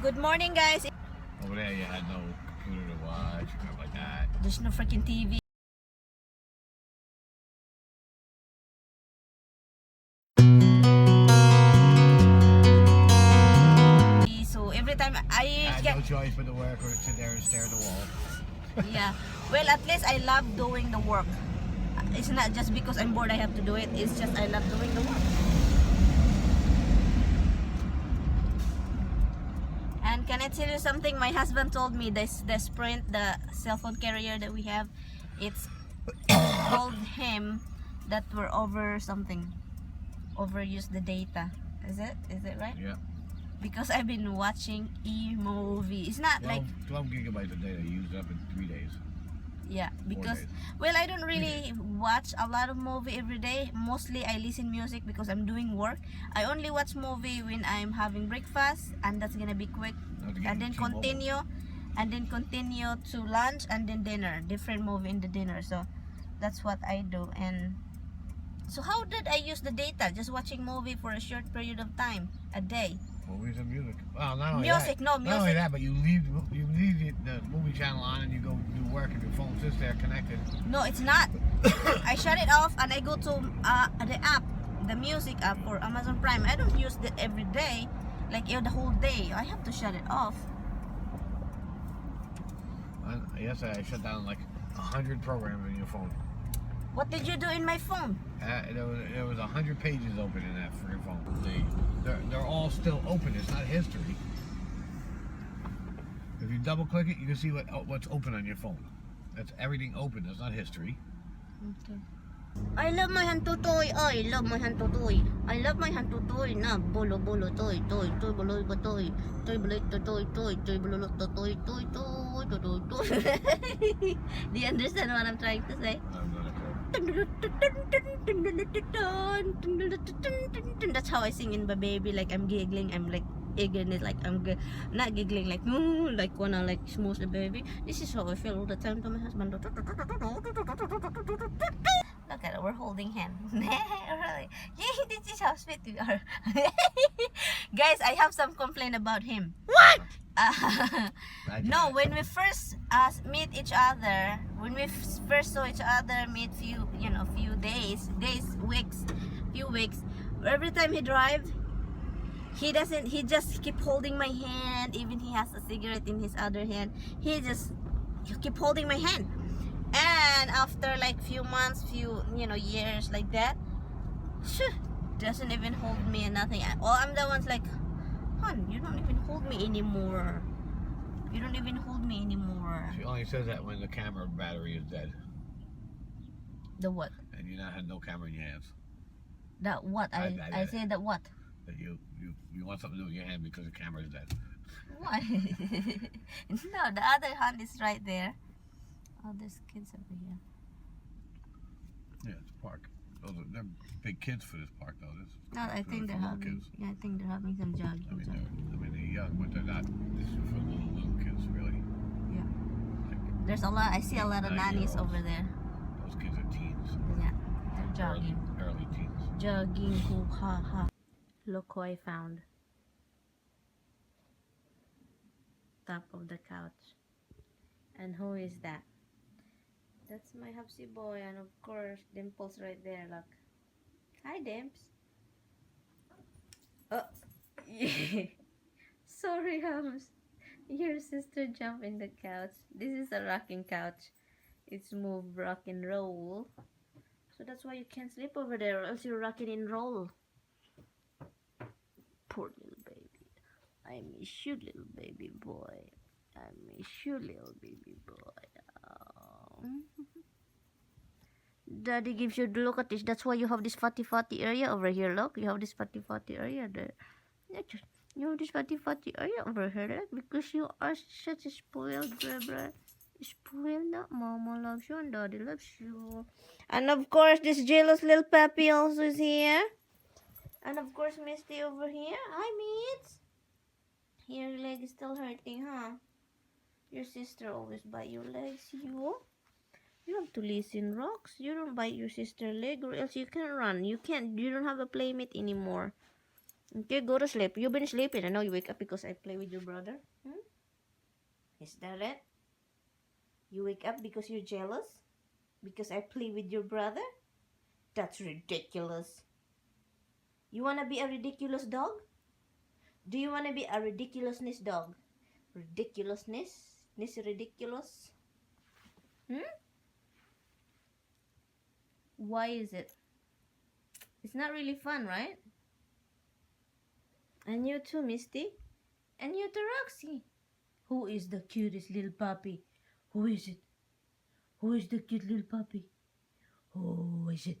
Good morning, guys. Over there, you had no computer to watch, stuff like that. There's no freaking TV. So every time I had no choice but to work or sit there and stare at the wall. Yeah. Well, at least I love doing the work. It's not just because I'm bored I have to do it. It's just I love doing the work. And can I tell you something? My husband told me the Sprint, the cell phone carrier that we have, it's told him that we're over something, overuse the data. Is it right? Yeah. Because I've been watching e-movie. It's not 12 gigabytes a day I used up in 3 days. Yeah, because days. well, I don't really watch a lot of movie every day. Mostly I listen music because I'm doing work. I only watch movie when I'm having breakfast, and that's gonna be quick. And then continue to lunch and then dinner. Different movie in the dinner. So that's what I do. And so how did I use the data? Just watching movie for a short period of time a day. Movies and music. Well, not only Music, that. no music. Not only that, but you leave the movie channel on and you go do work and your phone sits there connected. No, it's not. I shut it off and I go to the app, the music app for Amazon Prime. I don't use it every day, like the whole day. I have to shut it off. Yesterday I shut down like 100 programs on your phone. What did you do in my phone? There was 100 pages open in that freaking phone. They're all still open. It's not history. If you double click it, you can see what's open on your phone. That's everything open. That's not history. Okay. I love my hantutoy. I love my hantutoy. I love my hantutoy. Na bolo bolo toy toy toy bolo toy toy bolo toy toy toy bolo toy toy toy toy toy. Do you understand what I'm trying to say? I'm not a clue. That's how I sing in the baby. Like I'm giggling. I'm like eagerness. Like I'm not giggling. Like wanna like smooth the baby. This is how I feel all the time to my husband. Look at it, we're holding hands. Really? Yay, this is how sweet we are. Guys, I have some complaint about him. What? No, when we first meet each other, when we first saw each other, meet few weeks. Every time he drive, he just keep holding my hand. Even he has a cigarette in his other hand, he keep holding my hand. And after like few months, years like that, doesn't even hold me and nothing. Well, I'm the one's like, hon, you don't even hold me anymore. You don't even hold me anymore. She only says that when the camera battery is dead. The what? And you not have no camera in your hands. That what? I say that what? That you want something to do with your hand because the camera is dead. What? No, the other hand is right there. Oh, there's kids over here. Yeah, it's a park. They're big kids for this park, though. No, I think they're having. Yeah, I think they're having some jogging. They're young, but they're not. This is for little kids, really. Yeah. Like, There's a lot. I see a lot of nannies over there. Those kids are teens. Yeah, they're jogging. Early teens. Jogging, hoo ha ha. Look who I found. Top of the couch. And who is that? That's my hubsy boy, and of course, Dimples right there. Look. Hi, Dimps. Oh, yeah. Sorry, Hubs. Your sister jumped in the couch. This is a rocking couch. It's move, rock, and roll. So that's why you can't sleep over there, or else you're rocking and roll. Poor little baby. I miss you, little baby boy. I miss you, little baby boy. Oh. Daddy gives you, look at this. That's why you have this fatty area over here. Look, you have this fatty area there. You have this fatty area over here. Look, because you are such a spoiled baby. Spoiled, that mama loves you and daddy loves you. And of course, this jealous little puppy also is here. And of course, Misty over here. Hi, Mitz. Your leg is still hurting, huh? Your sister always bite your legs. You have to listen, Rox. You don't bite your sister's leg, or else you can't run. You don't have a playmate anymore. Okay, go to sleep. You've been sleeping. I know you wake up because I play with your brother. Hmm? Is that it? You wake up because you're jealous? Because I play with your brother? That's ridiculous. You wanna be a ridiculous dog? Do you wanna be a ridiculousness dog? Ridiculousness? This ridiculous? Hmm? Why is it? It's not really fun, right? And you too, Misty. And you too, Roxy. Who is the cutest little puppy? Who is it? Who is the cute little puppy? Who is it?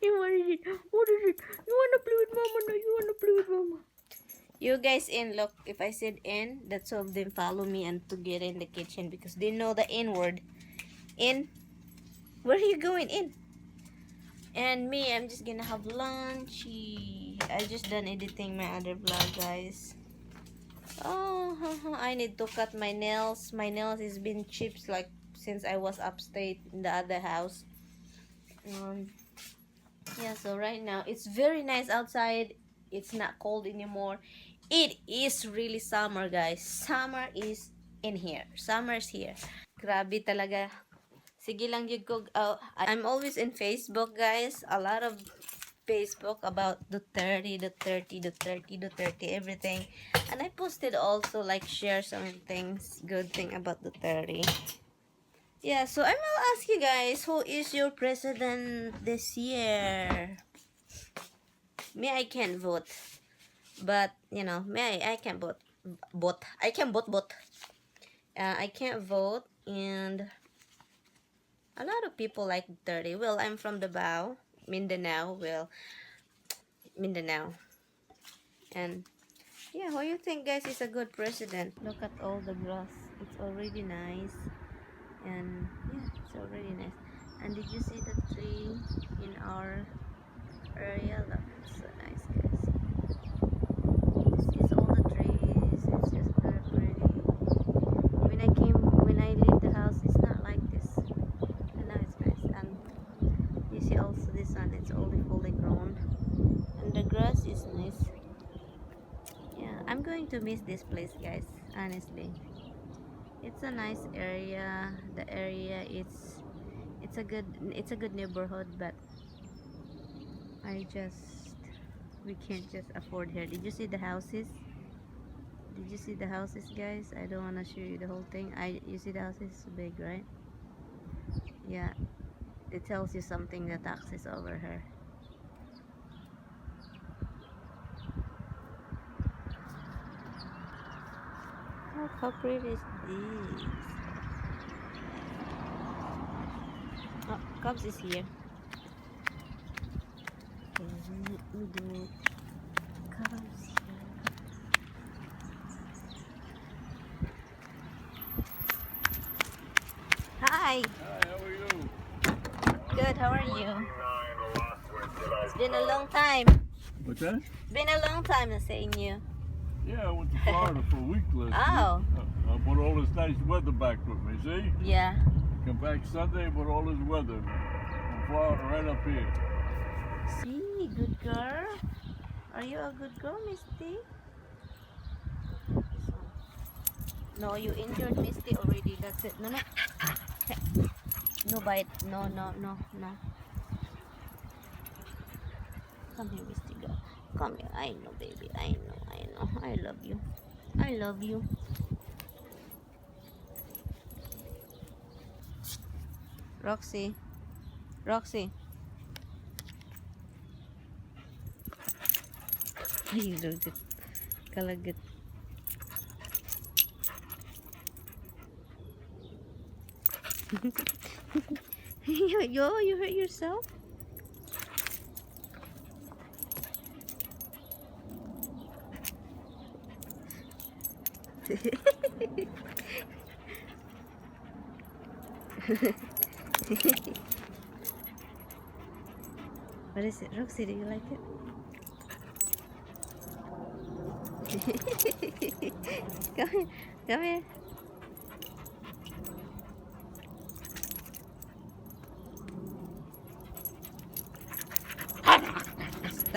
What is it? What is it? You wanna play with mama? No, you wanna play with mama. You guys in, look, if I said in, that's all of them follow me and to get in the kitchen because they know the in word. In? Where are you going in? And me, I'm just gonna have lunch. I just done editing my other vlog, guys. Oh, I need to cut my nails. My nails has been chipped like since I was upstate in the other house. Yeah, so right now it's very nice outside. It's not cold anymore. It is really summer, guys. Summer is in here. Summer's here. Grabe talaga. Sige lang jud ko. I'm always in Facebook, guys. A lot of Facebook about the 30, everything. And I posted also like share some things, good thing about the 30. Yeah, so I will ask you guys, who is your president this year? Me, I can't vote. But, you know, I can vote. I can vote. I can't vote. And a lot of people like 30. Well, I'm from the Bao, Mindanao. Well, Mindanao. And, yeah, who you think, guys, is a good president? Look at all the grass. It's already nice. And, yeah, it's already nice. And did you see the tree in our area? Look, it's so nice, guys. It's all the trees. It's just very pretty. When I leave the house, it's not like this. And now it's nice. And you see also this one, it's already fully grown. And the grass is nice. Yeah, I'm going to miss this place, guys, honestly. It's a nice area. The area it's a good neighborhood, but we can't just afford here. Did you see the houses? Did you see the houses, guys? I don't want to show you the whole thing. You see the houses? It's big, right? Yeah, it tells you something, the taxes over here. How pretty is this? Oh, Cubs is here. Okay, let me do Cubs here. Hi. Hi, how are you? Good, how are you? It's been a long time. What's that? It's been a long time I'm seeing you. Yeah, I went to Florida for a week last Oh. week. I brought all this nice weather back with me, see? Yeah. Come back Sunday with all this weather from Florida right up here. See, good girl. Are you a good girl, Misty? No, you injured Misty already. That's it. No. No bite. No. Come here, Misty girl. Come here. I know, baby. I know. I love you. I love you. Roxy. Ay, lulit. Kalagat. You hurt yourself? What is it? Roxy, do you like it? Come here.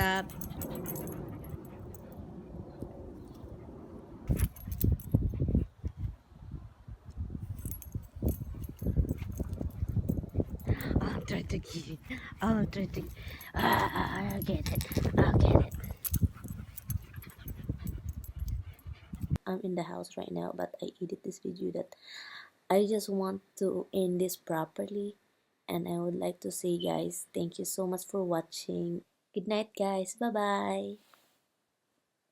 stop. I'll try to get it. I'll try to. I'll get it. I'll get it. I'm in the house right now, but I edit this video that I just want to end this properly. And I would like to say, guys, thank you so much for watching. Good night, guys. Bye bye.